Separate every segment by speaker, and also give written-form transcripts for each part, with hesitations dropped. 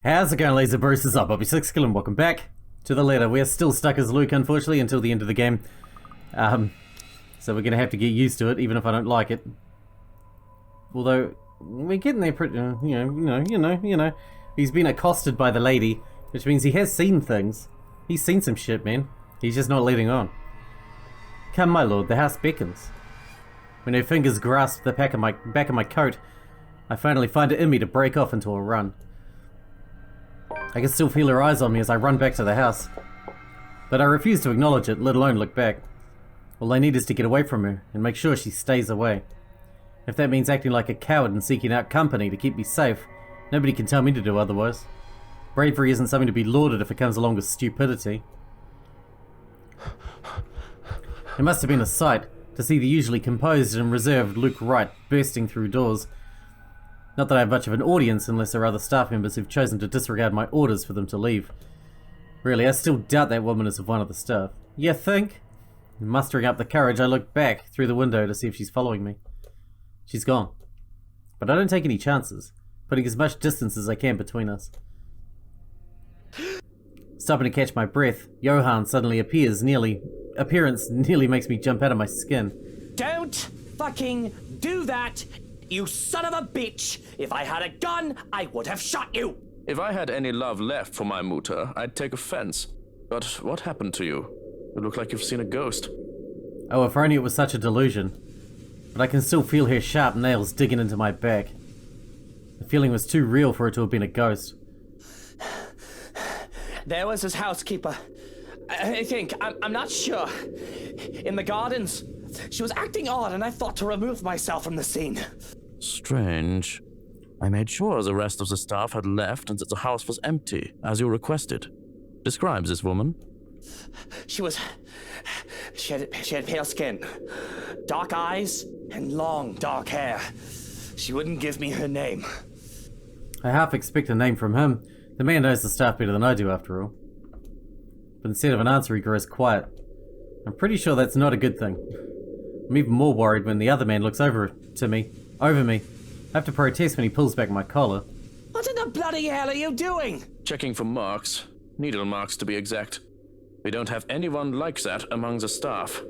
Speaker 1: How's it going, Laser Bruces? Up, Bobby Sixkilla, and welcome back to the letter. We're still stuck as Luke, unfortunately, until the end of the game. So we're gonna have to get used to it, even if I don't like it. Although we're getting there pretty, you know. He's been accosted by the lady, which means he has seen things. He's seen some shit, man. He's just not letting on. Come, my lord, the house beckons. When her fingers grasp the back of my coat, I finally find it in me to break off into a run. I can still feel her eyes on me as I run back to the house. But I refuse to acknowledge it, let alone look back. All I need is to get away from her and make sure she stays away. If that means acting like a coward and seeking out company to keep me safe, nobody can tell me to do otherwise. Bravery isn't something to be lauded if it comes along with stupidity. It must have been a sight to see the usually composed and reserved Luke Wright bursting through doors. Not that I have much of an audience unless there are other staff members who've chosen to disregard my orders for them to leave. Really, I still doubt that woman is of one of the staff. You think? Mustering up the courage, I look back through the window to see if she's following me. She's gone. But I don't take any chances, putting as much distance as I can between us. Stopping to catch my breath, Johan suddenly appears. Appearance nearly makes me jump out of my skin.
Speaker 2: Don't fucking do that, you son of a bitch! If I had a gun, I would have shot you!
Speaker 3: If I had any love left for my mutter, I'd take offense. But what happened to you? You look like you've seen a ghost.
Speaker 1: Oh, if only it was such a delusion. But I can still feel her sharp nails digging into my back. The feeling was too real for it to have been a ghost.
Speaker 2: There was his housekeeper. I think, I'm not sure. In the gardens. She was acting odd and I thought to remove myself from the scene.
Speaker 3: Strange. I made sure the rest of the staff had left and that the house was empty, as you requested. Describe this woman.
Speaker 2: She had pale skin, dark eyes, and long dark hair. She wouldn't give me her name.
Speaker 1: I half expect a name from him. The man knows the staff better than I do, after all. But instead of an answer, he grows quiet. I'm pretty sure that's not a good thing. I'm even more worried when the other man looks over me. I have to protest when he pulls back my collar.
Speaker 2: What in the bloody hell are you doing?
Speaker 3: Checking for marks. Needle marks, to be exact. We don't have anyone like that among the staff.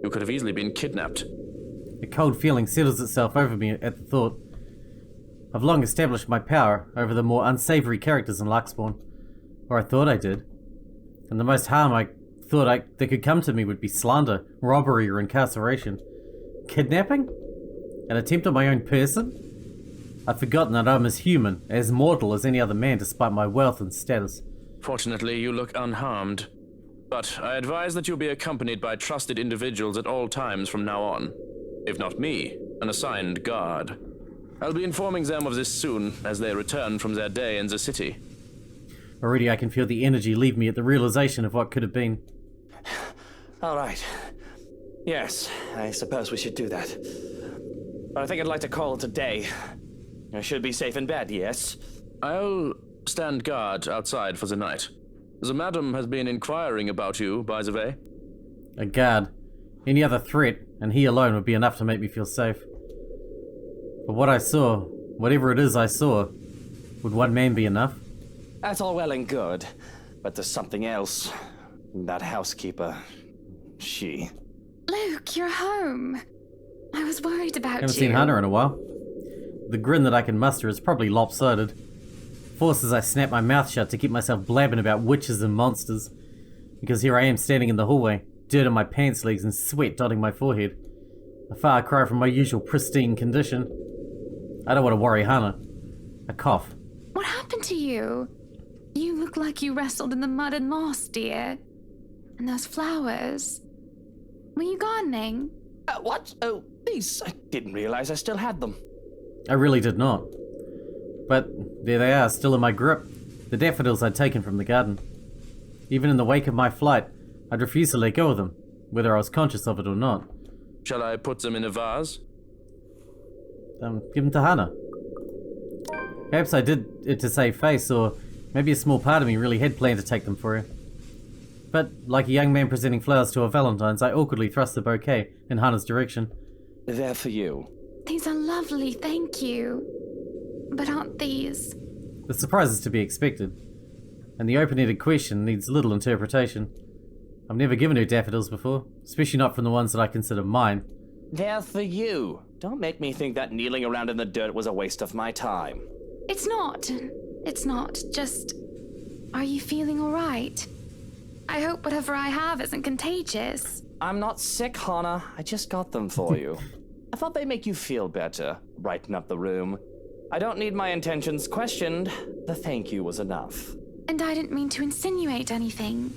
Speaker 3: You could have easily been kidnapped.
Speaker 1: A cold feeling settles itself over me at the thought. I've long established my power over the more unsavory characters in Larkspawn. Or I thought I did. And the most harm I thought that could come to me would be slander, robbery, or incarceration. Kidnapping? An attempt on my own person? I've forgotten that I'm as human, as mortal as any other man despite my wealth and status.
Speaker 3: Fortunately, you look unharmed. But I advise that you be accompanied by trusted individuals at all times from now on. If not me, an assigned guard. I'll be informing them of this soon, as they return from their day in the city.
Speaker 1: Already I can feel the energy leave me at the realization of what could have been.
Speaker 2: All right. Yes, I suppose we should do that. But I think I'd like to call it a day. I should be safe in bed, yes?
Speaker 3: I'll stand guard outside for the night. The madam has been inquiring about you, by the way.
Speaker 1: A guard. Any other threat, and he alone would be enough to make me feel safe. But what I saw, whatever it is I saw, would one man be enough?
Speaker 2: That's all well and good, but there's something else. That housekeeper, she...
Speaker 4: Luke, you're home. I was worried about you.
Speaker 1: Haven't seen Hunter in a while. The grin that I can muster is probably lopsided. Forced as I snap my mouth shut to keep myself blabbing about witches and monsters. Because here I am standing in the hallway, dirt on my pants legs and sweat dotting my forehead. A far cry from my usual pristine condition. I don't want to worry Hannah. A cough.
Speaker 4: What happened to you? You look like you wrestled in the mud and moss, dear. And those flowers. Were you gardening?
Speaker 2: What? Oh, these. I didn't realize I still had them.
Speaker 1: I really did not. But there they are, still in my grip. The daffodils I'd taken from the garden. Even in the wake of my flight, I'd refuse to let go of them, whether I was conscious of it or not.
Speaker 3: Shall I put them in a vase?
Speaker 1: Give them to Hannah. Perhaps I did it to save face, or maybe a small part of me really had planned to take them for her. But, like a young man presenting flowers to a Valentine's, I awkwardly thrust the bouquet in Hannah's direction.
Speaker 2: They're for you.
Speaker 4: These are lovely, thank you. But aren't these
Speaker 1: The surprise is to be expected, and the open-ended question needs little interpretation. I've never given her daffodils before, especially not from the ones that I consider mine.
Speaker 2: They're for you. Don't make me think that kneeling around in the dirt was a waste of my time.
Speaker 4: It's not. It's not. Just... Are you feeling alright? I hope whatever I have isn't contagious.
Speaker 2: I'm not sick, Hana. I just got them for you. I thought they'd make you feel better, brighten up the room. I don't need my intentions questioned. The thank you was enough.
Speaker 4: And I didn't mean to insinuate anything.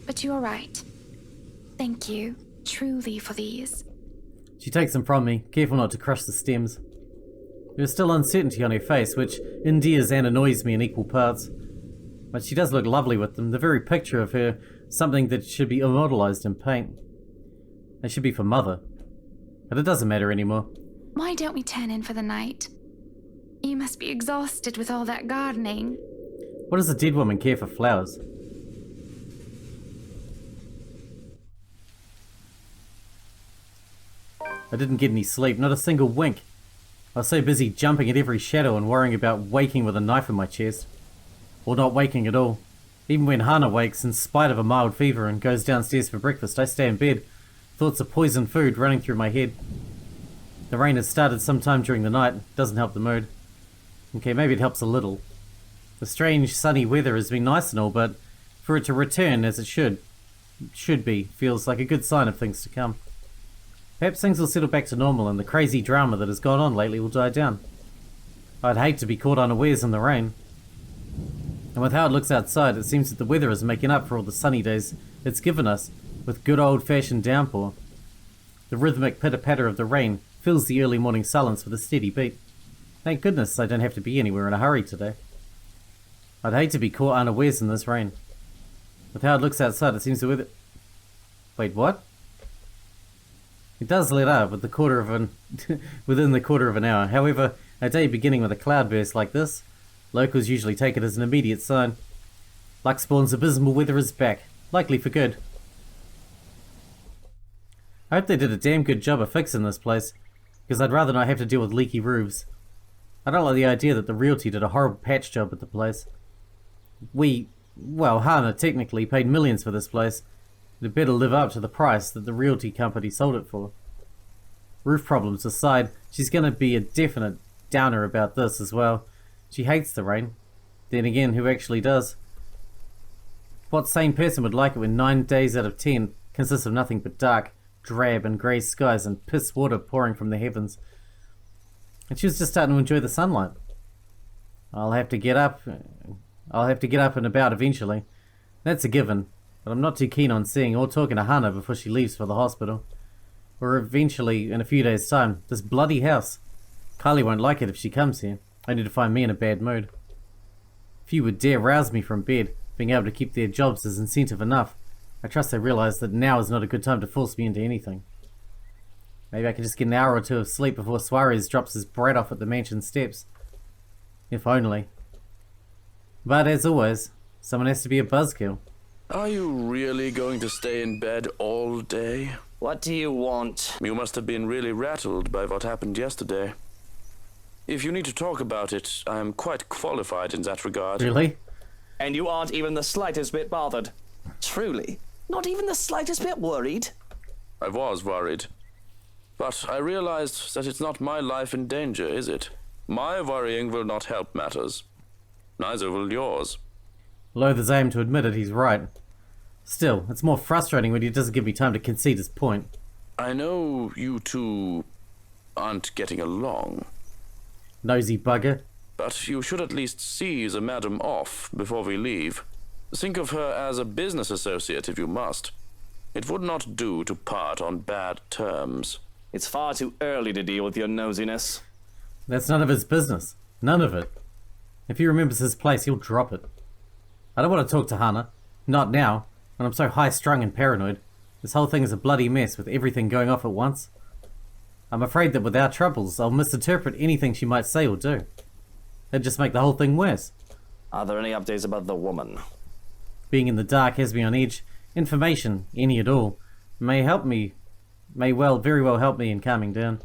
Speaker 4: But you're right. Thank you, truly, for these.
Speaker 1: She takes them from me, careful not to crush the stems. There is still uncertainty on her face, which endears and annoys me in equal parts. But she does look lovely with them, the very picture of her, something that should be immortalized in paint. They should be for Mother. But it doesn't matter anymore.
Speaker 4: Why don't we turn in for the night? You must be exhausted with all that gardening.
Speaker 1: What does a dead woman care for flowers? I didn't get any sleep, not a single wink. I was so busy jumping at every shadow and worrying about waking with a knife in my chest. Or not waking at all. Even when Hana wakes, in spite of a mild fever, and goes downstairs for breakfast, I stay in bed, thoughts of poisoned food running through my head. The rain has started sometime during the night, doesn't help the mood. Okay, maybe it helps a little. The strange sunny weather has been nice and all, but for it to return as it should be, feels like a good sign of things to come. Perhaps things will settle back to normal and the crazy drama that has gone on lately will die down. I'd hate to be caught unawares in the rain. And with how it looks outside, it seems that the weather is making up for all the sunny days it's given us with good old-fashioned downpour. The rhythmic pitter-patter of the rain fills the early morning silence with a steady beat. Thank goodness I don't have to be anywhere in a hurry today. I'd hate to be caught unawares in this rain. With how it looks outside, it seems the weather... Wait, what? It does let up with within the quarter of an hour. However, a day beginning with a cloudburst like this, locals usually take it as an immediate sign. Luxbourne's abysmal weather is back, likely for good. I hope they did a damn good job of fixing this place, because I'd rather not have to deal with leaky roofs. I don't like the idea that the realty did a horrible patch job at the place. Hana technically paid millions for this place. It better live up to the price that the realty company sold it for. Roof problems aside, she's going to be a definite downer about this as well. She hates the rain. Then again, who actually does? What sane person would like it when 9 days out of 10 consists of nothing but dark, drab and grey skies and piss water pouring from the heavens? And she was just starting to enjoy the sunlight. I'll have to get up and about eventually. That's a given. But I'm not too keen on seeing or talking to Hana before she leaves for the hospital. Or eventually, in a few days' time. This bloody house. Kylie won't like it if she comes here, only to find me in a bad mood. Few would dare rouse me from bed, being able to keep their jobs as incentive enough. I trust they realise that now is not a good time to force me into anything. Maybe I can just get an hour or two of sleep before Suarez drops his brat off at the mansion steps. If only. But as always, someone has to be a buzzkill.
Speaker 3: Are you really going to stay in bed all day?
Speaker 2: What do you want?
Speaker 3: You must have been really rattled by what happened yesterday. If you need to talk about it, I am quite qualified in that regard.
Speaker 1: Really?
Speaker 2: And you aren't even the slightest bit bothered? Truly? Not even the slightest bit worried?
Speaker 3: I was worried. But I realized that it's not my life in danger, is it? My worrying will not help matters. Neither will yours.
Speaker 1: Loath as I am to admit it, he's right. Still, it's more frustrating when he doesn't give me time to concede his point.
Speaker 3: I know you two aren't getting along.
Speaker 1: Nosy bugger.
Speaker 3: But you should at least see the madam off before we leave. Think of her as a business associate if you must. It would not do to part on bad terms.
Speaker 2: It's far too early to deal with your nosiness.
Speaker 1: That's none of his business. None of it. If he remembers his place, he'll drop it. I don't want to talk to Hana. Not now, when I'm so high-strung and paranoid. This whole thing is a bloody mess with everything going off at once. I'm afraid that with our troubles, I'll misinterpret anything she might say or do. That'd just make the whole thing worse.
Speaker 2: Are there any updates about the woman?
Speaker 1: Being in the dark has me on edge. Information, any at all, may very well help me in calming down.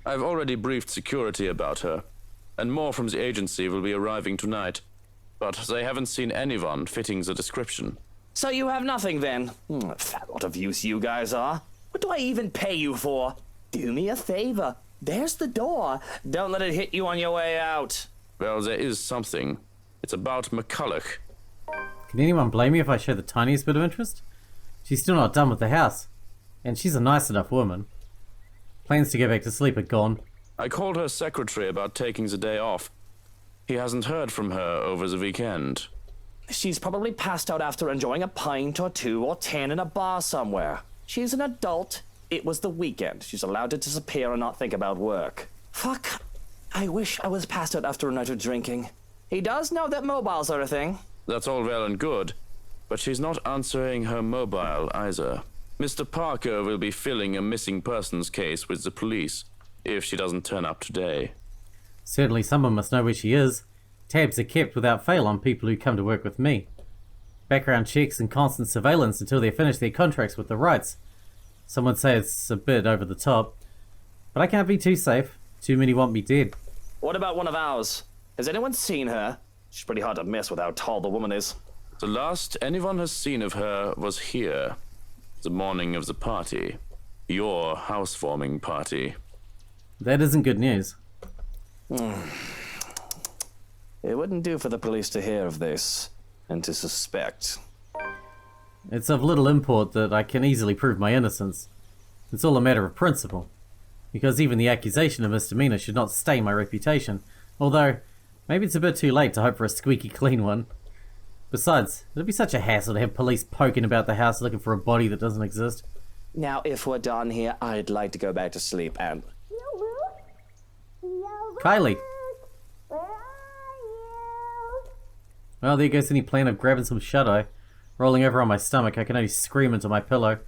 Speaker 3: I've already briefed security about her. and more from the agency will be arriving tonight. But they haven't seen anyone fitting the description.
Speaker 2: So you have nothing then? Fat lot of use you guys are. What do I even pay you for? Do me a favor. There's the door. Don't let it hit you on your way out.
Speaker 3: Well, there is something. It's about McCulloch.
Speaker 1: Can anyone blame me if I show the tiniest bit of interest? She's still not done with the house. And she's a nice enough woman. Plans to go back to sleep are gone.
Speaker 3: I called her secretary about taking the day off. He hasn't heard from her over the weekend.
Speaker 2: She's probably passed out after enjoying a pint or two or 10 in a bar somewhere. She's an adult. It was the weekend. She's allowed to disappear and not think about work. Fuck. I wish I was passed out after a night of drinking. He does know that mobiles are a thing.
Speaker 3: That's all well and good, but she's not answering her mobile either. Mr. Parker will be filling a missing persons case with the police if she doesn't turn up today.
Speaker 1: Certainly someone must know where she is. Tabs are kept without fail on people who come to work with me. Background checks and constant surveillance until they finish their contracts with the rights. Some would say it's a bit over the top, but I can't be too safe. Too many want me dead.
Speaker 2: What about one of ours? Has anyone seen her? She's pretty hard to miss with how tall the woman is.
Speaker 3: The last anyone has seen of her was here, the morning of the party. Your housewarming party.
Speaker 1: That isn't good news.
Speaker 2: It wouldn't do for the police to hear of this and to suspect.
Speaker 1: It's of little import that I can easily prove my innocence. It's all a matter of principle. Because even the accusation of misdemeanor should not stain my reputation. Although, maybe it's a bit too late to hope for a squeaky clean one. Besides, it'd be such a hassle to have police poking about the house looking for a body that doesn't exist.
Speaker 2: Now, if we're done here, I'd like to go back to sleep and...
Speaker 1: Kylie! Well, there goes any plan of grabbing some shut-eye. Rolling over on my stomach, I can only scream into my pillow.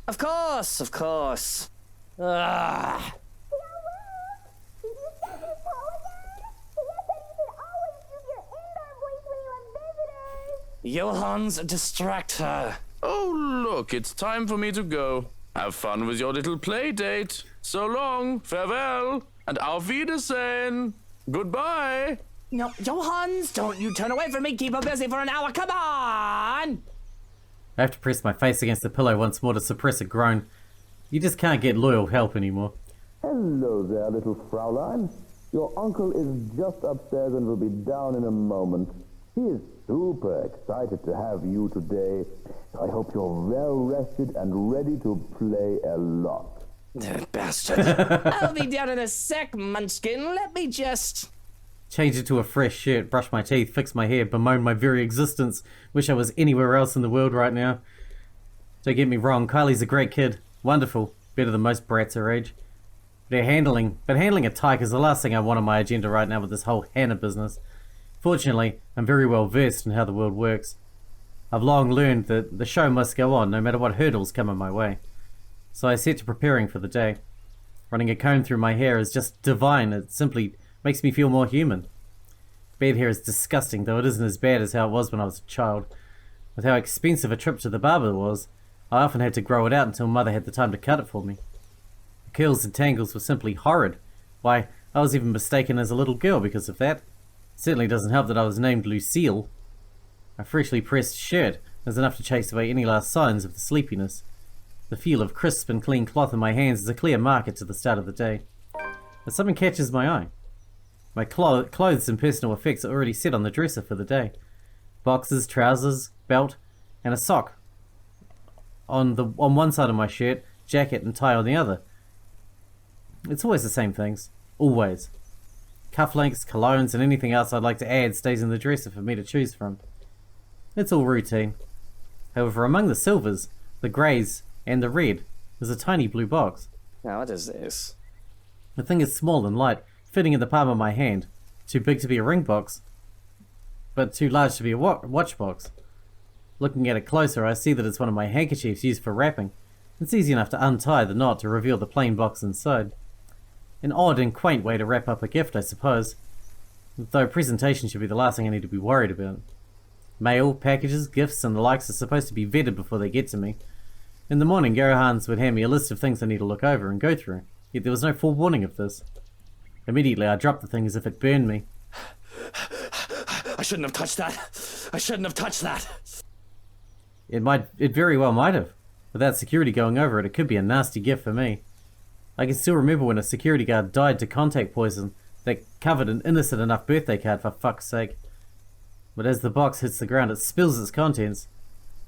Speaker 2: Of course, of course. Ugh. Johans, distract her.
Speaker 3: Oh, look, it's time for me to go. Have fun with your little play date. So long, farewell, and auf Wiedersehen. Goodbye.
Speaker 2: No, Johans, don't you turn away from me. Keep her busy for an hour. Come on!
Speaker 1: I have to press my face against the pillow once more to suppress a groan. You just can't get loyal help anymore.
Speaker 5: Hello there, little Fraulein. Your uncle is just upstairs and will be down in a moment. He is super excited to have you today. I hope you're well rested and ready to play a lot.
Speaker 2: Bastard. I'll be down in a sec, Munchkin. Let me just...
Speaker 1: Change into a fresh shirt, brush my teeth, fix my hair, bemoan my very existence. Wish I was anywhere else in the world right now. Don't get me wrong, Kylie's a great kid. Wonderful. Better than most brats her age. But handling a tyke is the last thing I want on my agenda right now with this whole Hannah business. Fortunately, I'm very well versed in how the world works. I've long learned that the show must go on no matter what hurdles come in my way. So I set to preparing for the day. Running a comb through my hair is just divine. It simply makes me feel more human. Bed hair is disgusting, though it isn't as bad as how it was when I was a child. With how expensive a trip to the barber was, I often had to grow it out until Mother had the time to cut it for me. The curls and tangles were simply horrid. Why, I was even mistaken as a little girl because of that. It certainly doesn't help that I was named Lucille. A freshly pressed shirt was enough to chase away any last signs of the sleepiness. The feel of crisp and clean cloth in my hands is a clear marker to the start of the day. But something catches my eye. My clothes and personal effects are already set on the dresser for the day. Boxers, trousers, belt, and a sock on one side of my shirt, jacket and tie on the other. It's always the same things. Always. Cufflinks, colognes, and anything else I'd like to add stays in the dresser for me to choose from. It's all routine. However, among the silvers, the greys, and the red, is a tiny blue box.
Speaker 2: Now, what is this?
Speaker 1: The thing is small and light, fitting in the palm of my hand. Too big to be a ring box, but too large to be a watch box. Looking at it closer, I see that it's one of my handkerchiefs used for wrapping. It's easy enough to untie the knot to reveal the plain box inside. An odd and quaint way to wrap up a gift, I suppose. Though presentation should be the last thing I need to be worried about. Mail, packages, gifts, and the likes are supposed to be vetted before they get to me. In the morning, Johans would hand me a list of things I need to look over and go through, yet there was no forewarning of this. Immediately, I dropped the thing as if it burned me.
Speaker 2: I shouldn't have touched that. I shouldn't have touched that.
Speaker 1: It very well might have. Without security going over it, it could be a nasty gift for me. I can still remember when a security guard died to contact poison that covered an innocent enough birthday card, for fuck's sake. But as the box hits the ground, it spills its contents.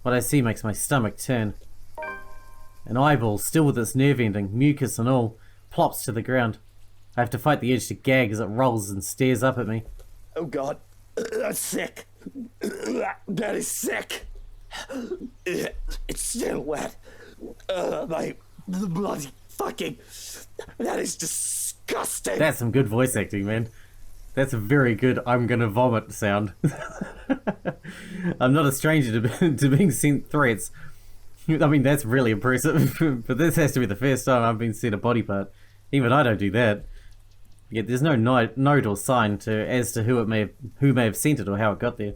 Speaker 1: What I see makes my stomach turn. An eyeball, still with its nerve ending, mucus and all, plops to the ground. I have to fight the urge to gag as it rolls and stares up at me.
Speaker 2: Oh God, that's sick. That is sick. It's still wet. My bloody fucking... That is disgusting.
Speaker 1: That's some good voice acting, man. That's a very good I'm gonna vomit sound. I'm not a stranger to being sent threats. I mean, that's really impressive. But this has to be the first time I've been sent a body part. Even I don't do that. Yet there's no note or sign as to who may have sent it or how it got there.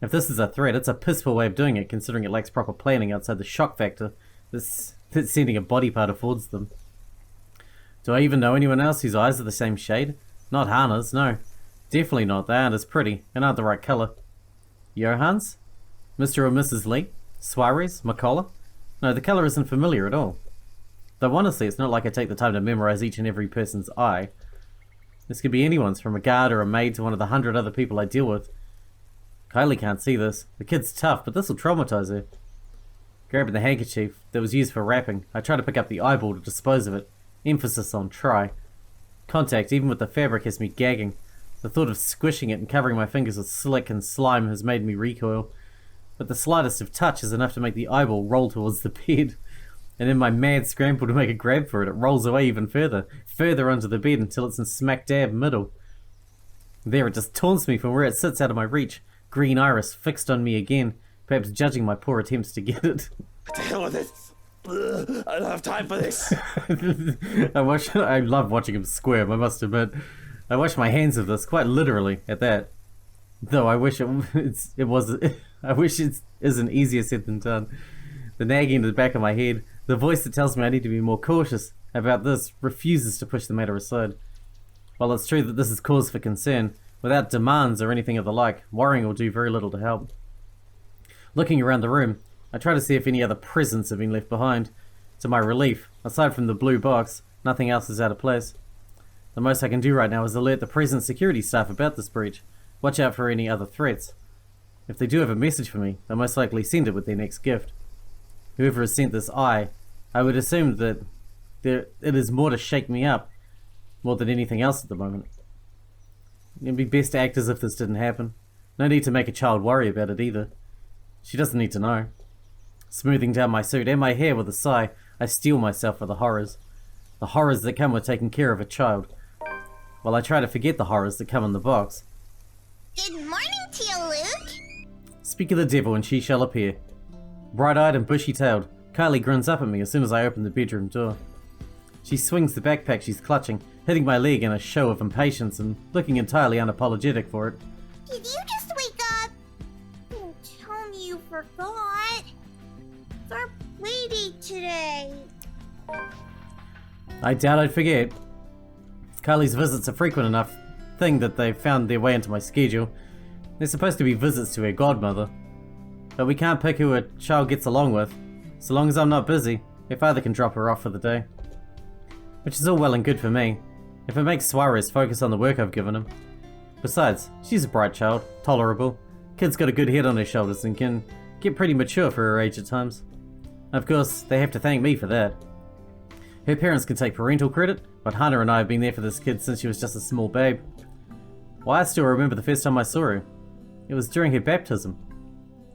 Speaker 1: If this is a threat, it's a piss poor way of doing it, considering it lacks proper planning outside the shock factor that sending a body part affords them. Do I even know anyone else whose eyes are the same shade? Not Hana's, no. Definitely not. They aren't as pretty, and aren't the right colour. Johans? Mr. or Mrs. Lee? Suarez? McCullough? No, the colour isn't familiar at all. Though honestly, it's not like I take the time to memorise each and every person's eye. This could be anyone's, from a guard or a maid to one of the 100 other people I deal with. Kylie can't see this. The kid's tough, but this'll traumatise her. Grabbing the handkerchief that was used for wrapping, I try to pick up the eyeball to dispose of it. Emphasis on try. Contact, even with the fabric, has me gagging. The thought of squishing it and covering my fingers with slick and slime has made me recoil. But the slightest of touch is enough to make the eyeball roll towards the bed. And in my mad scramble to make a grab for it, it rolls away even further onto the bed until it's in smack dab middle. There, it just taunts me from where it sits out of my reach, green iris fixed on me again, perhaps judging my poor attempts to get it.
Speaker 2: What the hell with it? I don't have time for this.
Speaker 1: I love watching him squirm, I must admit. I wash my hands of this, quite literally, at that. Though I wish I wish it isn't easier said than done. The nagging in the back of my head, the voice that tells me I need to be more cautious about this, refuses to push the matter aside. While it's true that this is cause for concern, without demands or anything of the like, worrying will do very little to help. Looking around the room, I try to see if any other presents have been left behind. To my relief, aside from the blue box, nothing else is out of place. The most I can do right now is alert the present security staff about this breach. Watch out for any other threats. If they do have a message for me, they'll most likely send it with their next gift. Whoever has sent this I would assume that it is more to shake me up, more than anything else at the moment. It'd be best to act as if this didn't happen. No need to make a child worry about it either. She doesn't need to know. Smoothing down my suit and my hair with a sigh, I steel myself for the horrors. The horrors that come with taking care of a child. While I try to forget the horrors that come in the box.
Speaker 6: Good morning to you, Luke.
Speaker 1: Speak of the devil and she shall appear. Bright-eyed and bushy-tailed, Kylie grins up at me as soon as I open the bedroom door. She swings the backpack she's clutching, hitting my leg in a show of impatience and looking entirely unapologetic for it.
Speaker 6: Did you just wake up? Don't tell me you forgot. It's our play date today.
Speaker 1: I doubt I'd forget. Kylie's visits are frequent enough thing that they've found their way into my schedule. They're supposed to be visits to her godmother. But we can't pick who a child gets along with. So long as I'm not busy, her father can drop her off for the day. Which is all well and good for me, if it makes Suarez focus on the work I've given him. Besides, she's a bright child, tolerable. Kid's got a good head on her shoulders and can get pretty mature for her age at times. Of course, they have to thank me for that. Her parents can take parental credit, but Hana and I have been there for this kid since she was just a small babe. Why, I still remember the first time I saw her. It was during her baptism.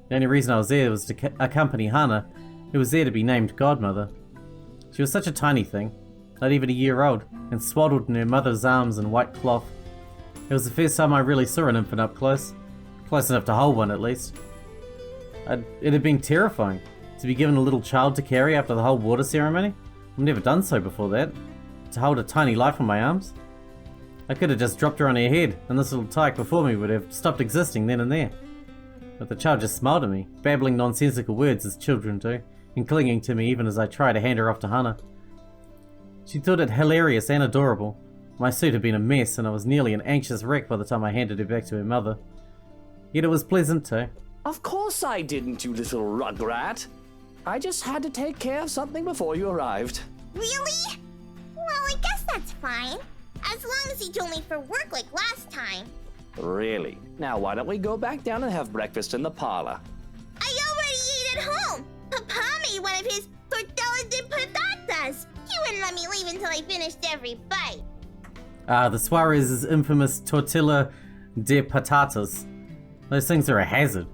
Speaker 1: The only reason I was there was to accompany Hana, who was there to be named godmother. She was such a tiny thing, not even a year old, and swaddled in her mother's arms in white cloth. It was the first time I really saw an infant up close. Close enough to hold one, at least. It had been terrifying to be given a little child to carry after the whole water ceremony. I've never done so before that. To hold a tiny life in my arms. I could have just dropped her on her head, and this little tyke before me would have stopped existing then and there. But the child just smiled at me, babbling nonsensical words as children do, and clinging to me even as I try to hand her off to Hana. She thought it hilarious and adorable, My suit had been a mess, and I was nearly an anxious wreck by the time I handed her back to her mother. Yet it was pleasant too.
Speaker 2: Of course I didn't, you little rugrat. I just had to take care of something before you arrived.
Speaker 6: Really? Well, I guess that's fine. As long as he told me for work like last time.
Speaker 2: Really? Now why don't we go back down and have breakfast in the parlor?
Speaker 6: I already ate at home. Papa made one of his tortilla de patatas. He wouldn't let me leave until I finished every bite.
Speaker 1: The Suarez's infamous tortilla de patatas. Those things are a hazard.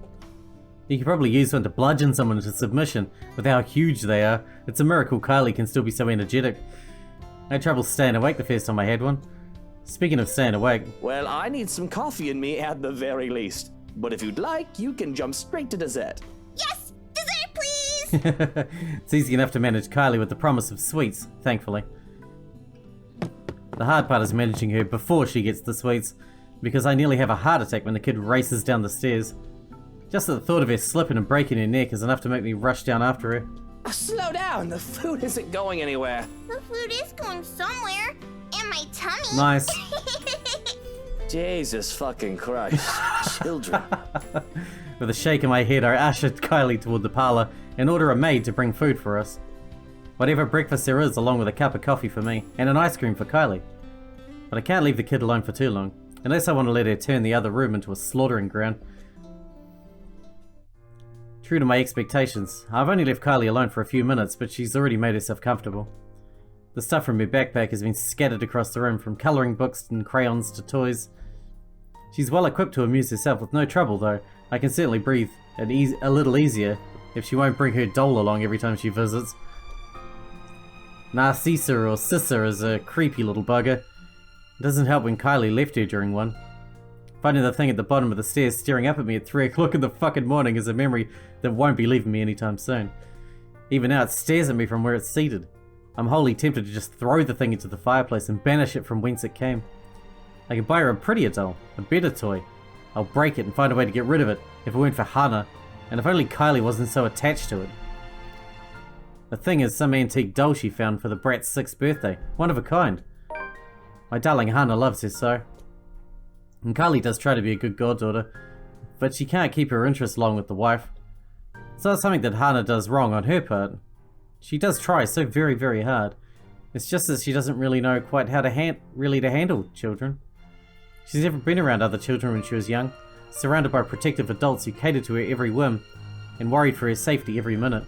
Speaker 1: You could probably use one to bludgeon someone into submission. With how huge they are, it's a miracle Kylie can still be so energetic. I had trouble staying awake the first time I had one. Speaking of staying awake...
Speaker 2: Well, I need some coffee in me at the very least. But if you'd like, you can jump straight to dessert.
Speaker 6: Yes! Dessert, please!
Speaker 1: It's easy enough to manage Kylie with the promise of sweets, thankfully. The hard part is managing her before she gets the sweets, because I nearly have a heart attack when the kid races down the stairs. Just the thought of her slipping and breaking her neck is enough to make me rush down after her.
Speaker 2: Slow down, the food isn't going anywhere.
Speaker 6: The food is going somewhere. In my tummy.
Speaker 1: Nice.
Speaker 2: Jesus fucking Christ. Children.
Speaker 1: With a shake in my head, I ushered Kylie toward the parlor and ordered a maid to bring food for us. Whatever breakfast there is, along with a cup of coffee for me, and an ice cream for Kylie. But I can't leave the kid alone for too long, unless I want to let her turn the other room into a slaughtering ground. True to my expectations, I've only left Kylie alone for a few minutes, but she's already made herself comfortable. The stuff from her backpack has been scattered across the room, from colouring books and crayons to toys. She's well equipped to amuse herself with no trouble, though. I can certainly breathe a little easier if she won't bring her doll along every time she visits. Narcissa or Sissa is a creepy little bugger. It doesn't help when Kylie left her during one. Finding the thing at the bottom of the stairs staring up at me at 3 o'clock in the fucking morning is a memory that won't be leaving me anytime soon. Even now it stares at me from where it's seated. I'm wholly tempted to just throw the thing into the fireplace and banish it from whence it came. I could buy her a prettier doll, a better toy. I'll break it and find a way to get rid of it if it weren't for Hana, and if only Kylie wasn't so attached to it. The thing is some antique doll she found for the brat's 6th birthday, one of a kind. My darling Hana loves her so. And Kylie does try to be a good goddaughter, but she can't keep her interest long with the wife. It's not something that Hana does wrong on her part. She does try so very, very hard. It's just that she doesn't really know quite how to handle children. She's never been around other children when she was young, surrounded by protective adults who cater to her every whim, and worried for her safety every minute.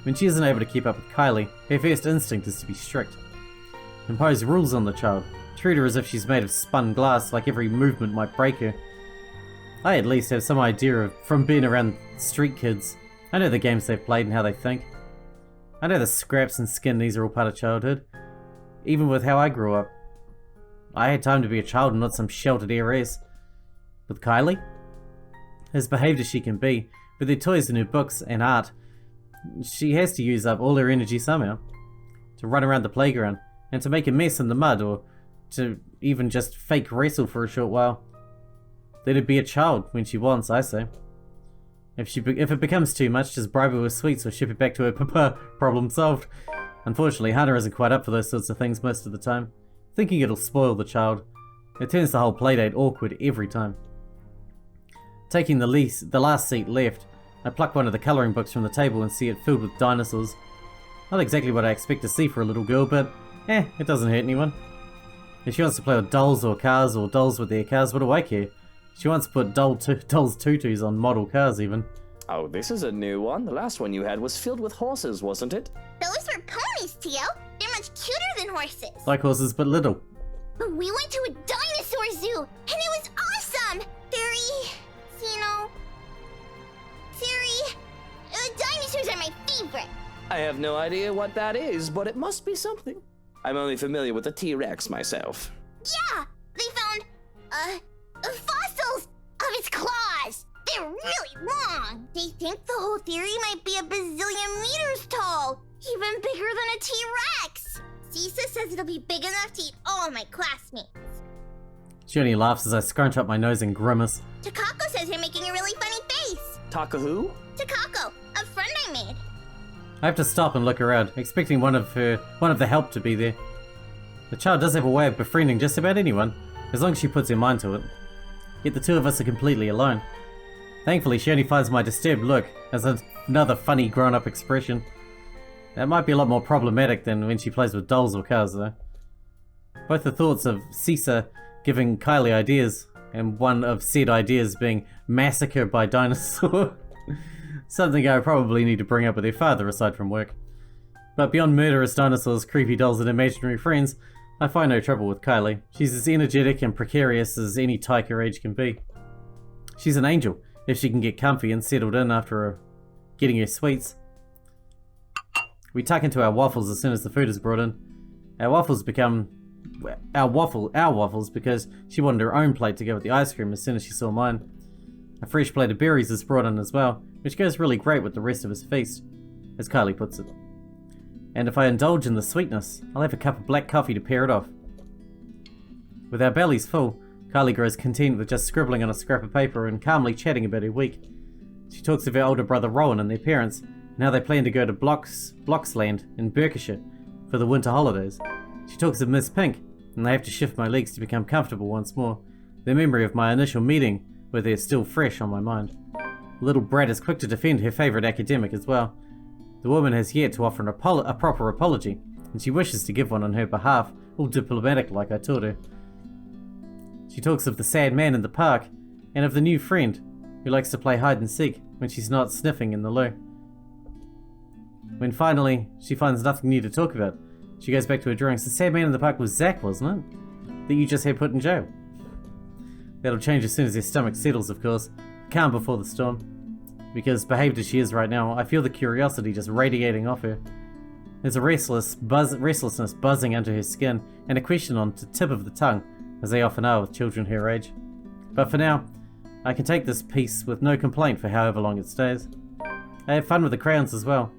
Speaker 1: When she isn't able to keep up with Kylie, her first instinct is to be strict. Impose rules on the child, treat her as if she's made of spun glass, like every movement might break her. I at least have some idea from being around street kids. I know the games they've played and how they think. I know the scraps and skin these are all part of childhood, even with how I grew up. I had time to be a child and not some sheltered heiress. With Kylie, as behaved as she can be, with her toys and her books and art, she has to use up all her energy somehow. To run around the playground, and to make a mess in the mud, or to even just fake wrestle for a short while. Let her be a child when she wants, I say. If it becomes too much, just bribe her with sweets or ship it back to her papa. Problem solved. Unfortunately, Hana isn't quite up for those sorts of things most of the time, thinking it'll spoil the child. It turns the whole playdate awkward every time. Taking the last seat left, I pluck one of the colouring books from the table and see it filled with dinosaurs. Not exactly what I expect to see for a little girl, but it doesn't hurt anyone. If she wants to play with dolls or cars, or dolls with their cars, what do I care? She wants to put dolls' tutus on model cars even.
Speaker 2: Oh, this is a new one. The last one you had was filled with horses, wasn't it?
Speaker 6: Those were ponies, Tio. They're much cuter than horses.
Speaker 1: Like horses, but little.
Speaker 6: We went to a dinosaur zoo, and it was awesome! Dinosaurs are my favorite.
Speaker 2: I have no idea what that is, but it must be something. I'm only familiar with the T-Rex myself.
Speaker 6: Yeah, they found, fossils of its claws. They're really long. They think the whole theory might be a bazillion meters tall, even bigger than a T-Rex. Cisa says it'll be big enough to eat all my classmates.
Speaker 1: She only laughs as I scrunch up my nose and grimace.
Speaker 6: Takako says you're making a really funny face.
Speaker 2: Taka who?
Speaker 6: Takako, a friend I made.
Speaker 1: I have to stop and look around, expecting one of the help to be there. The child does have a way of befriending just about anyone, as long as she puts her mind to it. Yet the two of us are completely alone. Thankfully, she only finds my disturbed look as another funny grown-up expression. That might be a lot more problematic than when she plays with dolls or cars, though. Both the thoughts of Cisa giving Kylie ideas, and one of said ideas being massacre by dinosaur. Something I probably need to bring up with her father aside from work. But beyond murderous dinosaurs, creepy dolls, and imaginary friends, I find no trouble with Kylie. She's as energetic and precarious as any tyke her age can be. She's an angel, if she can get comfy and settled in after getting her sweets. We tuck into our waffles as soon as the food is brought in. Our waffles become our waffles because she wanted her own plate to go with the ice cream as soon as she saw mine. A fresh plate of berries is brought in as well, which goes really great with the rest of his feast, as Kylie puts it. And if I indulge in the sweetness, I'll have a cup of black coffee to pair it off. With our bellies full, Kylie grows content with just scribbling on a scrap of paper and calmly chatting about her week. She talks of her older brother Rowan and their parents, and how they plan to go to Bloxland in Berkshire for the winter holidays. She talks of Miss Pink, and I have to shift my legs to become comfortable once more. The memory of my initial meeting with her is still fresh on my mind. The little brat is quick to defend her favourite academic as well. The woman has yet to offer a proper apology, and she wishes to give one on her behalf, all diplomatic like I taught her. She talks of the sad man in the park, and of the new friend, who likes to play hide and seek when she's not sniffing in the loo. When finally she finds nothing new to talk about, she goes back to her drawings. The sad man in the park was Zach, wasn't it? That you just had put in jail. That'll change as soon as her stomach settles, of course. Calm before the storm. Because behaved as she is right now, I feel the curiosity just radiating off her. There's a restlessness buzzing under her skin, and a question on the tip of the tongue, as they often are with children her age. But for now, I can take this piece with no complaint for however long it stays. I have fun with the crayons as well,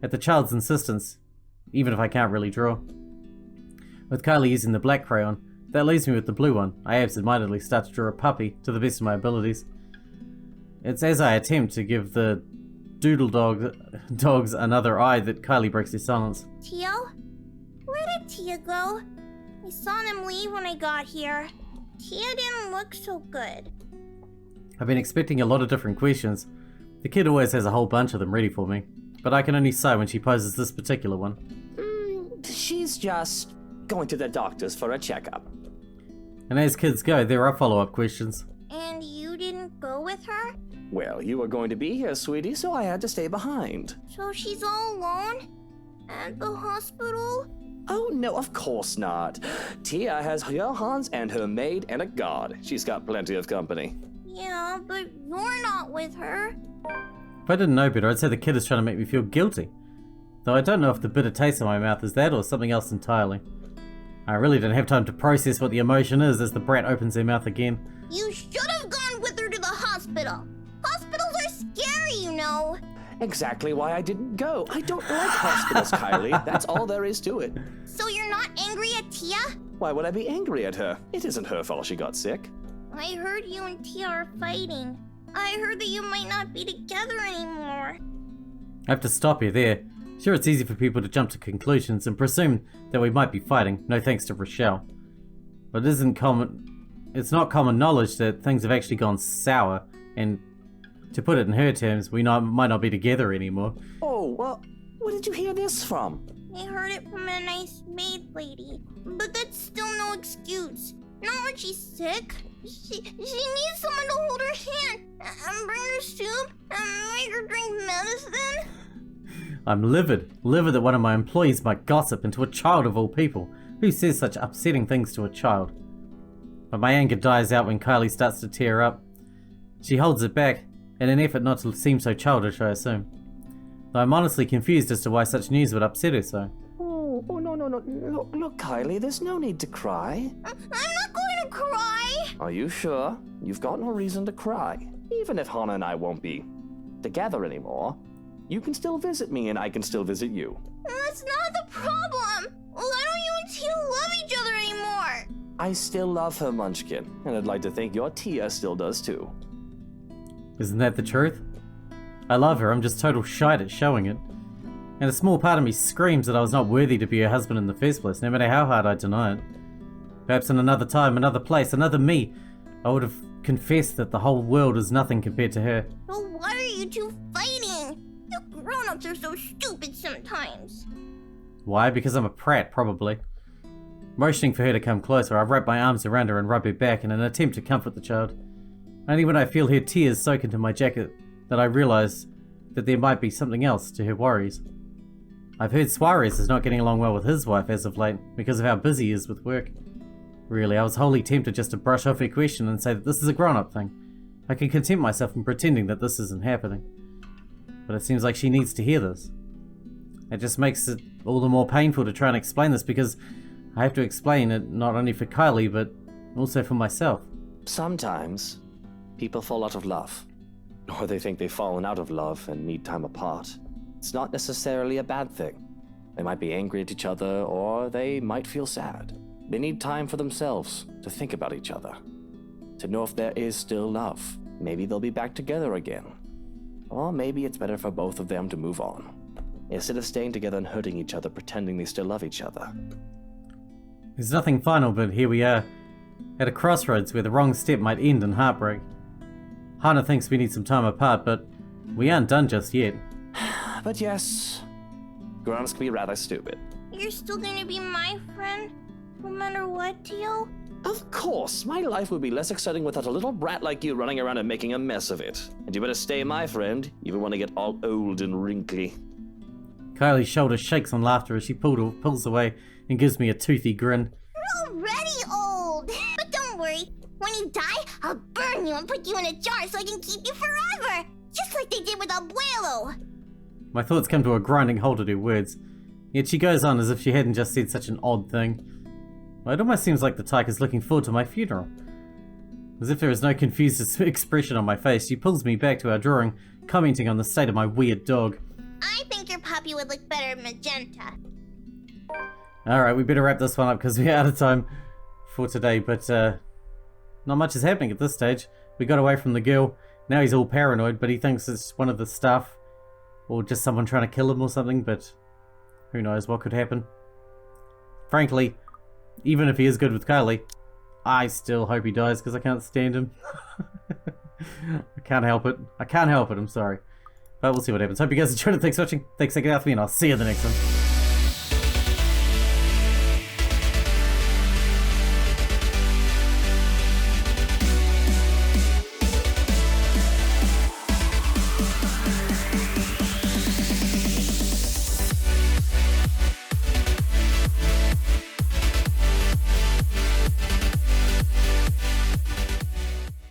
Speaker 1: at the child's insistence, even if I can't really draw. With Kylie using the black crayon, that leaves me with the blue one. I absentmindedly start to draw a puppy to the best of my abilities. It's as I attempt to give the doodle dogs another eye that Kylie breaks their silence.
Speaker 6: Tio? Where did Tia go? I saw them leave when I got here. Tia didn't look so good.
Speaker 1: I've been expecting a lot of different questions. The kid always has a whole bunch of them ready for me, but I can only sigh when she poses this particular one.
Speaker 2: She's just going to the doctor's for a checkup.
Speaker 1: And as kids go, there are follow-up questions.
Speaker 6: And you didn't go with her?
Speaker 2: Well, you were going to be here, sweetie, so I had to stay behind.
Speaker 6: So she's all alone? At the hospital?
Speaker 2: Oh, no, of course not. Tia has Johannes and her maid and a guard. She's got plenty of company.
Speaker 6: Yeah, but you're not with her.
Speaker 1: If I didn't know better, I'd say the kid is trying to make me feel guilty. Though I don't know if the bitter taste in my mouth is that or something else entirely. I really don't have time to process what the emotion is as the brat opens her mouth again.
Speaker 6: You should have gone with her to the hospital. Hospitals are scary, you know.
Speaker 2: Exactly why I didn't go. I don't like hospitals, Kylie. That's all there is to it.
Speaker 6: So you're not angry at Tia?
Speaker 2: Why would I be angry at her? It isn't her fault she got sick.
Speaker 6: I heard you and Tia are fighting. I heard that you might not be together anymore.
Speaker 1: I have to stop you there. Sure, it's easy for people to jump to conclusions and presume that we might be fighting, no thanks to Rochelle. But it's not common knowledge that things have actually gone sour, and to put it in her terms, we might not be together anymore.
Speaker 2: Oh, well, where did you hear this from?
Speaker 6: I heard it from a nice maid lady. But that's still no excuse. Not when she's sick. She needs someone to hold her hand, and bring her soup, and make her drink medicine.
Speaker 1: I'm livid that one of my employees might gossip into a child of all people. Who says such upsetting things to a child? But my anger dies out when Kylie starts to tear up. She holds it back, in an effort not to seem so childish, I assume. Though I'm honestly confused as to why such news would upset her so.
Speaker 2: Oh, no. Look, Kylie, there's no need to cry.
Speaker 6: I'm not going to cry.
Speaker 2: Are you sure? You've got no reason to cry. Even if Hannah and I won't be together anymore, you can still visit me and I can still visit you.
Speaker 6: That's not the problem. Why don't you and Tia love each other anymore?
Speaker 2: I still love her, Munchkin, and I'd like to think your Tia still does too.
Speaker 1: Isn't that the truth? I love her, I'm just total shite at showing it. And a small part of me screams that I was not worthy to be her husband in the first place, no matter how hard I deny it. Perhaps in another time, another place, another me, I would have confessed that the whole world is nothing compared to her.
Speaker 6: So why are you two fighting? You grown-ups are so stupid sometimes.
Speaker 1: Why? Because I'm a prat, probably. Motioning for her to come closer, I wrap my arms around her and rub her back in an attempt to comfort the child. Only when I feel her tears soak into my jacket that I realize that there might be something else to her worries. I've heard Suarez is not getting along well with his wife as of late because of how busy he is with work. Really, I was wholly tempted just to brush off her question and say that this is a grown-up thing. I can content myself in pretending that this isn't happening. But it seems like she needs to hear this. It just makes it all the more painful to try and explain this because I have to explain it not only for Kylie, but also for myself.
Speaker 2: Sometimes, people fall out of love. Or they think they've fallen out of love and need time apart. It's not necessarily a bad thing. They might be angry at each other, or they might feel sad. They need time for themselves to think about each other. To know if there is still love. Maybe they'll be back together again. Or maybe it's better for both of them to move on, instead of staying together and hurting each other pretending they still love each other.
Speaker 1: There's nothing final, but here we are, at a crossroads where the wrong step might end in heartbreak. Hana thinks we need some time apart, but we aren't done just yet.
Speaker 2: But yes, grown-ups can be rather stupid.
Speaker 6: You're still gonna be my friend, no matter what, Teal?
Speaker 2: Of course, my life would be less exciting without a little brat like you running around and making a mess of it. And you better stay my friend, even when I get all old and wrinkly.
Speaker 1: Kylie's shoulder shakes on laughter as she pulls away and gives me a toothy grin.
Speaker 6: You're already old! But don't worry, when you die, I'll burn you and put you in a jar so I can keep you forever! Just like they did with Abuelo!
Speaker 1: My thoughts come to a grinding halt at her words, yet she goes on as if she hadn't just said such an odd thing. It almost seems like the tyke is looking forward to my funeral. As if there is no confused expression on my face, she pulls me back to our drawing, commenting on the state of my weird dog.
Speaker 6: I think your puppy would look better magenta.
Speaker 1: Alright, we better wrap this one up because we're out of time for today, but not much is happening at this stage. We got away from the girl, now he's all paranoid, but he thinks it's one of the staff, or just someone trying to kill him or something, but who knows what could happen. Frankly, even if he is good with Kylie, I still hope he dies because I can't stand him. I can't help it. I can't help it, I'm sorry. But we'll see what happens. Hope you guys enjoyed it. Thanks for watching. Thanks for taking it out for me, and I'll see you in the next one.